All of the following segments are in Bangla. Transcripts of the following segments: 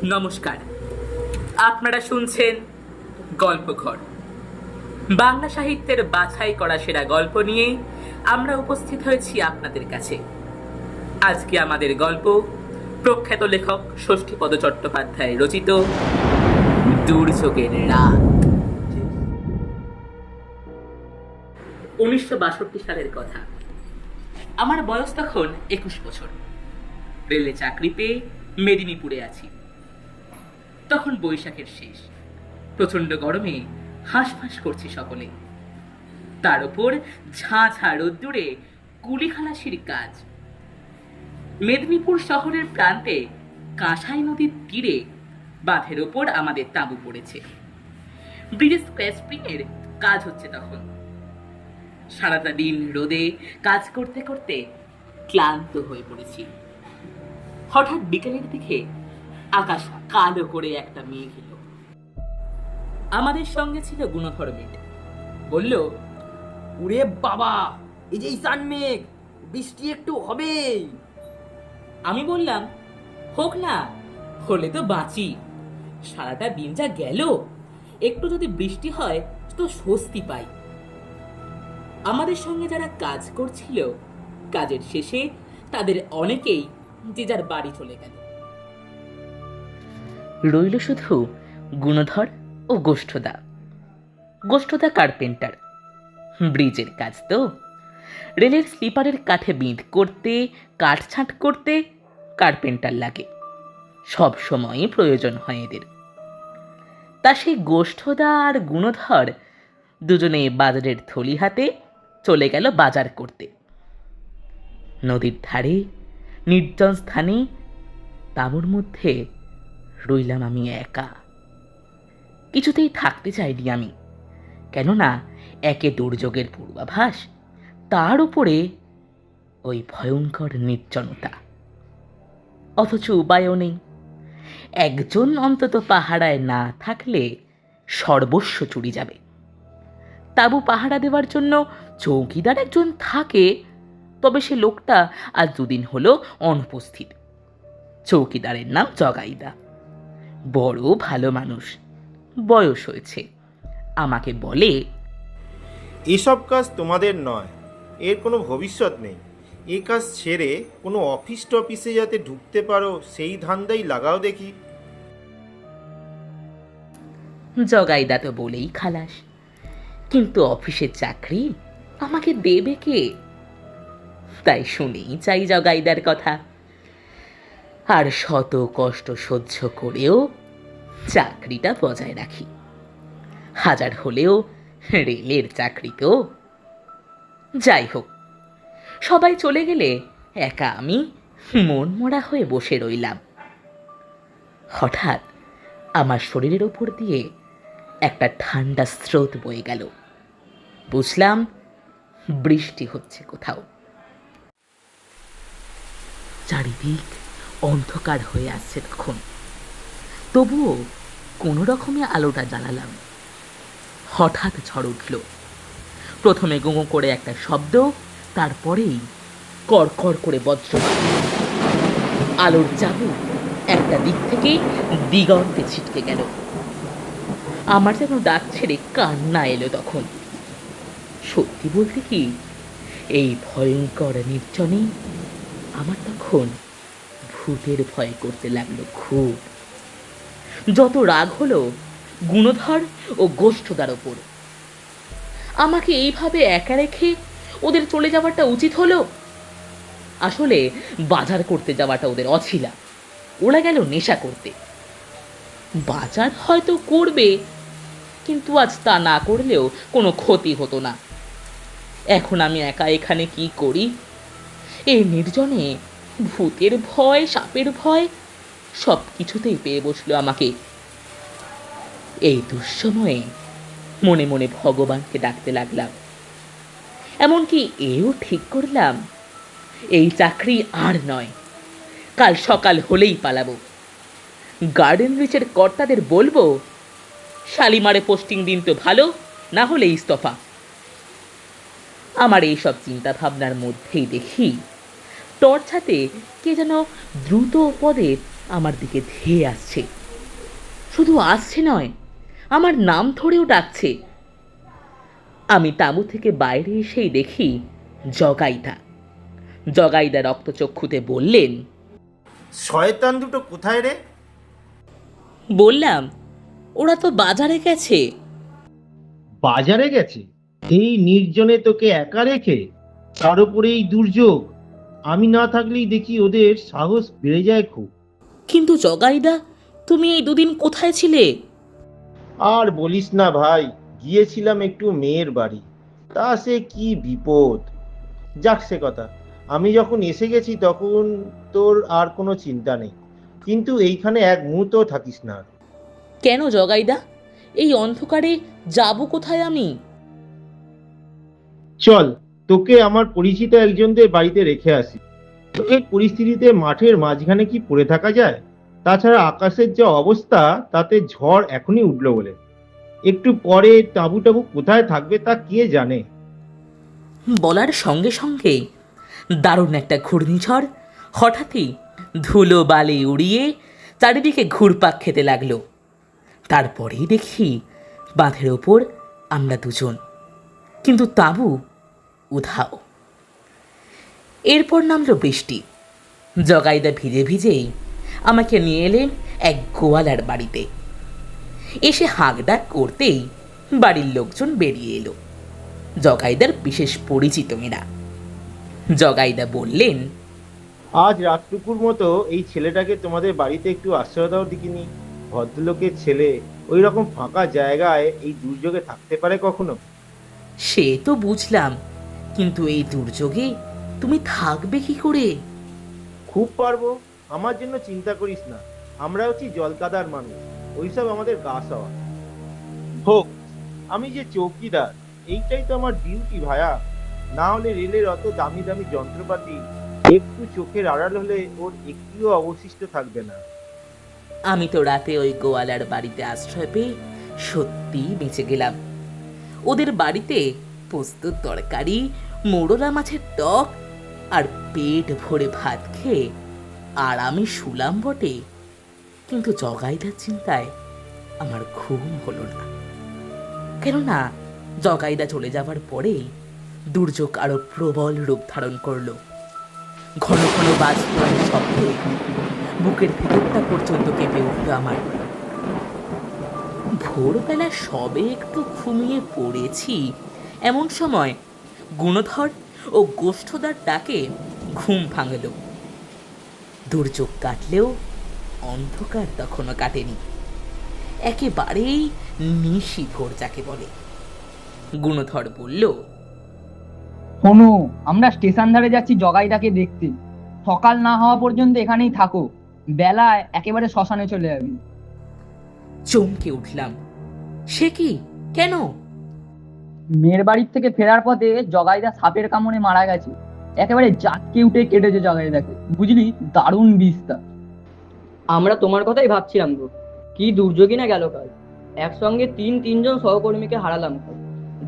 নমস্কার, আপনারা শুনছেন গল্পঘর। বাংলা সাহিত্যের বাছাই করা সেরা গল্প নিয়ে আমরা উপস্থিত হয়েছি আপনাদের কাছে। আজকে আমাদের গল্প প্রখ্যাত লেখক ষষ্ঠীপদ চট্টোপাধ্যায় রচিত দুর্যোগের রাত। 1962 সালের কথা। আমার বয়স তখন 21 বছর। রেলে চাকরি পেয়ে মেদিনীপুরে আছি। তখন বৈশাখের শেষ, প্রচন্ড গরমে হাঁসফাঁস করছি সকলে। তার উপর ঝাঁ ঝাঁ রোদ্দুরে কুলি খালাসির কাজ। মেদিনীপুর শহরের প্রান্তে কাঁসাই নদীর তীরে বাঁধের ওপর আমাদের তাঁবু পড়েছে। ব্রিজের স্ক্র্যাচ স্প্রিংয়ের কাজ হচ্ছে তখন। সারাটা দিন রোদে কাজ করতে করতে ক্লান্ত হয়ে পড়েছি। হঠাৎ বিকেলের দিকে আকাশ কালো করে একটা মেঘ এলো। আমাদের সঙ্গে ছিল গুণধর মেট। বলল, ওরে বাবা, এই যে ঈশান মেঘ, বৃষ্টি একটু হবেই। আমি বললাম, হোক না, হলে তো বাঁচি। সারাটা দিন যা গেল, একটু যদি বৃষ্টি হয় তো স্বস্তি পাই। আমাদের সঙ্গে যারা কাজ করছিল, কাজের শেষে তাদের অনেকেই যে যার বাড়ি চলে গেল। রইল শুধু গুণধর ও গোষ্ঠদা। গোষ্ঠদা কার্পেন্টার। ব্রিজের কাজ তো, রেলের স্লিপারের কাঠে বিঁধ করতে, কাটছাঁট করতে কার্পেন্টার লাগে। সব সময় প্রয়োজন হয় এদের। তা সেই গোষ্ঠদা আর গুণধর দুজনে বাজারের থলি হাতে চলে গেল বাজার করতে। নদীর ধারে নির্জন স্থানে তাঁবুর মধ্যে রইলাম আমি একা। কিছুতেই থাকতে চাইনি আমি, কেননা একে দুর্যোগের পূর্বাভাস, তার উপরে ওই ভয়ঙ্কর নির্জনতা। অথচ উপায়ও নেই। একজন অন্তত পাহারায় না থাকলে সর্বস্ব চুরি যাবে। তাঁবু পাহারা দেওয়ার জন্য চৌকিদার একজন থাকে, তবে সে লোকটা আজ 2 দিন হলো অনুপস্থিত। চৌকিদারের নাম জগাইদা। বড় ভালো মানুষ, বয়স হয়েছে। আমাকে বলে, এসব কাজ তোমাদের নয়, এর কোনো ভবিষ্যৎ নেই। এই কাজ ছেড়ে কোনো অফিস টফিসে যাতে ঢুকতে পারো সেই ধান্দাই লাগাও দেখি। জগাইদা তো বলেই খালাস, কিন্তু অফিসের চাকরি আমাকে দেবে কে? তাই শুনেই চাই জগাইদার কথা। আর শত কষ্ট সহ্য করেও চাকরিটা বজায় রাখি। হাজার হলেও রেলের চাকরি তো। যাই হোক, সবাই চলে গেলে একা আমি মন মরা হয়ে বসে রইলাম। হঠাৎ আমার শরীরের ওপর দিয়ে একটা ঠান্ডা স্রোত বয়ে গেল। বুঝলাম বৃষ্টি হচ্ছে কোথাও। চারিদিক অন্ধকার হয়ে আসছে তখন। তবুও কোনো রকমে আলোটা জ্বালালাম। হঠাৎ ঝড় উঠল। প্রথমে গুঁগো করে একটা শব্দ, তারপরেই কড়কড় করে বজ্রপাত। আলোর চাবুক একটা দিক থেকে দিগন্তে ছিটকে গেল। আমার যেন দাঁত ছেড়ে কান্না এলো তখন। সত্যি বলতে কি, এই ভয়ঙ্কর নির্জনে আমার তখন ভূতের ভয় করতে লাগলো খুব। যত রাগ হলো গুণধর ও গোষ্ঠদার ওপর। আমাকে এইভাবে একা রেখে ওদের চলে যাওয়াটা উচিত হলো? আসলে বাজার করতে যাওয়াটা ওদের অছিলা। ওরা গেল নেশা করতে। বাজার হয়তো করবে, কিন্তু আজ তা না করলেও কোনো ক্ষতি হতো না। এখন আমি একা এখানে কি করি? এই নির্জনে ভূতের ভয়, সাপের ভয় সব কিছুতেই পেয়ে বসলো আমাকে। এই দুঃসময়ে মনে মনে ভগবানকে ডাকতে লাগলাম। এমনকি এও ঠিক করলাম, এই চাকরি আর নয়, কাল সকাল হলেই পালাবো। গার্ডেন রিচের কর্তাদের বলবো, শালিমারে পোস্টিং দিন তো ভালো, না হলে ইস্তফা। আমার এইসব চিন্তা ভাবনার মধ্যেই দেখি টর্চ হাতে কে যেন দ্রুত পদে আমার দিকে ধেয়ে আসছে। শুধু আসছে নয়, আমার নাম ধরেও ডাকছে। আমি তাঁবু থেকে বাইরে এসেই দেখি জগাইদা। জগাইদা রক্তচক্ষুতে বললেন, শয়তান দুটো কোথায় রে? বললাম, ওরা তো বাজারে গেছে। বাজারে গেছে? এই নির্জনে তোকে একা রেখে? তার উপরে এই দুর্যোগ! আমি না থাকলেই দেখি ওদের সাহস বেড়ে যায় খুব। কিন্তু জগাইদা, তুমি এই দুদিন কোথায় ছিলে? আর বলিস না ভাই, গিয়েছিলাম একটু মেয়ের বাড়ি। তা সে কি বিপদ! যাক সে কথা, আমি যখন এসে গেছি তখন তোর আর কোনো চিন্তা নেই। কিন্তু এইখানে এক মুহূর্ত থাকিস না। কেন জগাইদা? এই অন্ধকারে যাব কোথায় আমি? চল, তোকে আমার পরিচিত একজনদের বাড়িতে রেখে আসি। তো এই পরিস্থিতিতে মাঠের মাঝখানে কি পড়ে থাকা যায়? তাছাড়া আকাশের যে অবস্থা, তাতে ঝড় এখনই উঠলো বলে। একটু পরে তাঁবু টাবু কোথায় থাকবে তা কে জানে। বলার সঙ্গে সঙ্গেই দারুণ একটা ঘূর্ণিঝড় হঠাৎই ধুলো বালি উড়িয়ে চারিদিকে ঘুরপাক খেতে লাগলো। তারপরেই দেখি বাঁধের ওপর আমরা দুজন, কিন্তু তাঁবু উধাও। এরপর নামলো বৃষ্টি। জগাইদা ভিজে ভিজেই আমাকে নিয়ে এলেন এক গোয়ালার বাড়িতে। এসে হাঁকডাক করতেই বাড়ির লোকজন বেরিয়ে এলো। জগাইদার বিশেষ পরিচিত এরা। জগাইদা বললেন, আজ রাতটুকুর মতো এই ছেলেটাকে তোমাদের বাড়িতে একটু আশ্রয় দাও দেখিনি। ভদ্রলোকের ছেলে ওই রকম ফাঁকা জায়গায় এই দুর্যোগে থাকতে পারে কখনো? সে তো বুঝলাম, কিন্তু এই দুর্যোগে তুমি থাকবে কি করে? খুব পারবো, আমার জন্য চিন্তা করিস না। আমরা হচ্ছি জলকাদার মানুষ, ওইসব আমাদের গা সওয়া। হোক, আমি যে চৌকিদার, এইটাই তো আমার ডিউটি ভায়া। না হলে রেলের অত দামি দামি যন্ত্রপাতি একটু চোখের আড়াল হলে ওর একটিও অবশিষ্ট থাকবে না। আমি তো রাতে ওই গোয়ালার বাড়িতে আশ্রয় পেয়ে সত্যিই বেঁচে গেলাম। ওদের বাড়িতে পোস্ত তরকারি, মোড়লা মাছের টক আর পেট ভরে ভাত খেয়ে আরামে শুলাম বটে, কিন্তু জগাইদার চিন্তায় আমার ঘুম হলো না। কেননা জগাইদা চলে যাবার পরেই দুর্যোগ আরো প্রবল রূপ ধারণ করলো। ঘন ঘন বাজ পড়ার শব্দে বুকের ভিতরটা পর্যন্ত কেঁপে উঠল আমার। ভোরবেলা সবে একটু ঘুমিয়ে পড়েছি, এমন সময় গুণধর ও গোষ্ঠদার ডাকে ঘুম ভাঙল। দুর্যোগ কাটলেও অন্ধকার তখনও কাটেনি। একেবারেই নিশি ভোর যাকে বলে। গুণধর বলল, শোনো, আমরা স্টেশন ধারে যাচ্ছি জগাইদাকে দেখতে। সকাল না হওয়া পর্যন্ত এখানেই থাকো, বেলায় একেবারে শ্মশানে চলে যাবি। চমকে উঠলাম। সে কি? কেন? মেয়ের বাড়ির থেকে ফেরার পথে জগাইদা সাপের কামড়ে মারা গেছে। একেবারে জাতকে উঠে কেটেছে জগাইদাকে, বুঝলি? দারুণ বিস্তা। আমরা তোমার কথাই ভাবছিলাম গো, কি দুর্যোগই না গেল কাল। একসঙ্গে তিনজন সহকর্মীকে হারালাম কাল।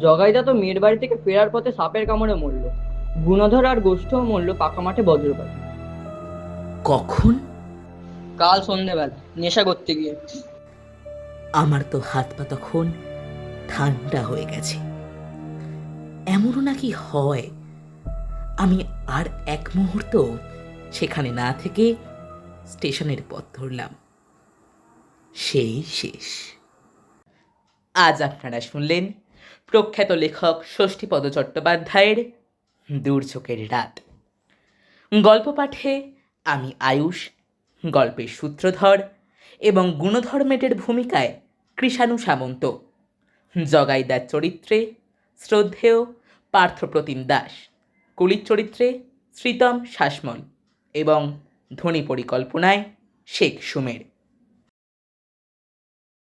জগাইদা তো মেয়ের বাড়ি থেকে ফেরার পথে সাপের কামড়ে মরল। গুণধর আর গোষ্ঠও মরল পাকা মাঠে বজ্রপাতে। কখন? কাল সন্ধেবেলা নেশা করতে গিয়ে। আমার তো হাত পা তখন ঠান্ডা হয়ে গেছে। এমনও নাকি হয়। আমি আর এক মুহূর্ত সেখানে না থেকে স্টেশনের পথ ধরলাম। সেই শেষ। আজ আপনারা শুনলেন প্রখ্যাত লেখক ষষ্ঠীপদ চট্টোপাধ্যায়ের দুর্যোগের রাত। গল্প পাঠে আমি আয়ুষ, গল্পের সূত্রধর এবং গুণধর মেটের ভূমিকায় কৃষাণু সামন্ত, জগাইদার চরিত্রে শ্রদ্ধেয় পার্থপ্রতিম দাস, কুলির চরিত্রে শ্রীতম শাসমল এবং ধ্বনি পরিকল্পনায় শেখ সুমের।